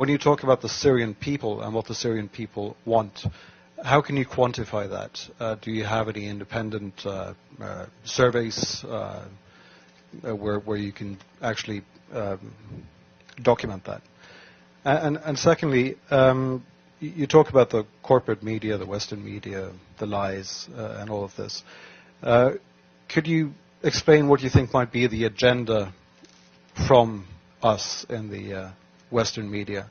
When you talk about the Syrian people and what the Syrian people want, how can you quantify that? Do you have any independent surveys where you can actually document that? And secondly, you talk about the corporate media, the Western media, the lies, and all of this. Could you explain what you think might be the agenda from us in the Western media,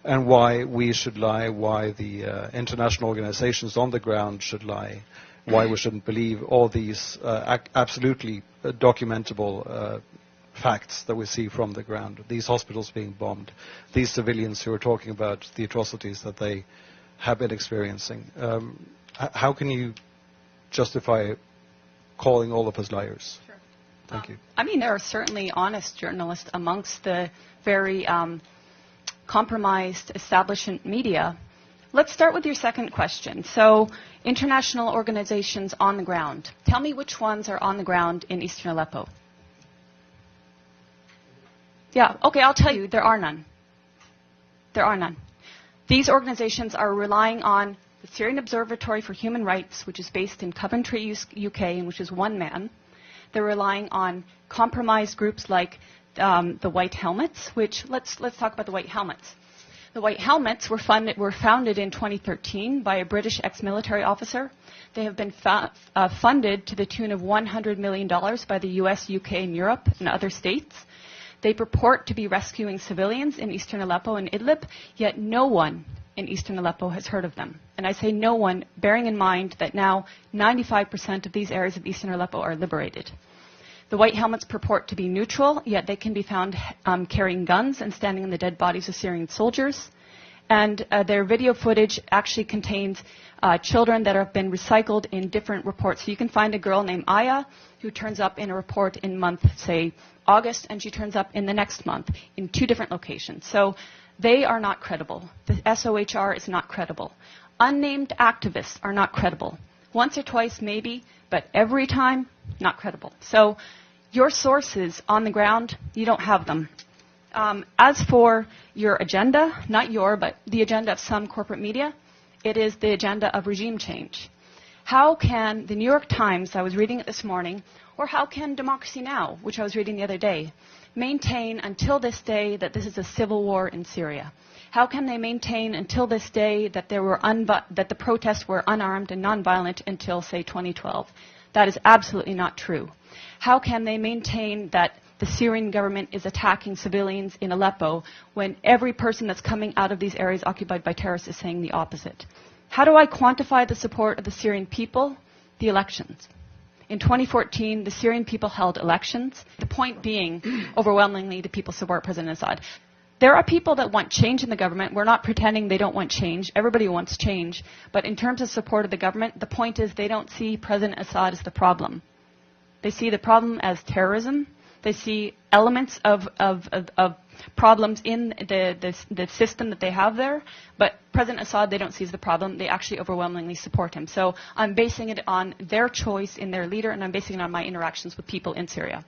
and why we should lie, why the international organizations on the ground should lie, why we shouldn't believe all these absolutely documentable facts that we see from the ground, these hospitals being bombed, these civilians who are talking about the atrocities that they have been experiencing. How can you justify calling all of us liars? Sure. Thank you. I mean, there are certainly honest journalists amongst the very compromised establishment media. Let's start with your second question. So, international organizations on the ground. Tell me which ones are on the ground in eastern Aleppo. Yeah, okay, I'll tell you, there are none. There are none. These organizations are relying on the Syrian Observatory for Human Rights, which is based in Coventry, UK, and which is one man. They're relying on compromised groups like the White Helmets, which, let's talk about the White Helmets. The White Helmets were founded in 2013 by a British ex-military officer. They have been funded to the tune of $100 million by the US, UK, and Europe, and other states. They purport to be rescuing civilians in eastern Aleppo and Idlib, yet no one in eastern Aleppo has heard of them. And I say no one, bearing in mind that now 95% of these areas of eastern Aleppo are liberated. The White Helmets purport to be neutral, yet they can be found carrying guns and standing on the dead bodies of Syrian soldiers. And their video footage actually contains children that have been recycled in different reports. So you can find a girl named Aya who turns up in a report in month, say, August, and she turns up in the next month in 2 different locations. So they are not credible. The SOHR is not credible. Unnamed activists are not credible. Once or twice, maybe, but every time, not credible. So your sources on the ground, you don't have them. As for your agenda, not your, but the agenda of some corporate media, it is the agenda of regime change. How can the New York Times, I was reading it this morning, or how can Democracy Now!, which I was reading the other day, maintain until this day that this is a civil war in Syria? How can they maintain until this day that that the protests were unarmed and nonviolent until, say, 2012? That is absolutely not true. How can they maintain that the Syrian government is attacking civilians in Aleppo when every person that's coming out of these areas occupied by terrorists is saying the opposite? How do I quantify the support of the Syrian people? The elections. In 2014, the Syrian people held elections. The point being, overwhelmingly, the people support President Assad. There are people that want change in the government. We're not pretending they don't want change. Everybody wants change. But in terms of support of the government, the point is they don't see President Assad as the problem. They see the problem as terrorism. They see elements of problems in the system that they have there. But President Assad, they don't see as the problem. They actually overwhelmingly support him. So I'm basing it on their choice in their leader, and I'm basing it on my interactions with people in Syria.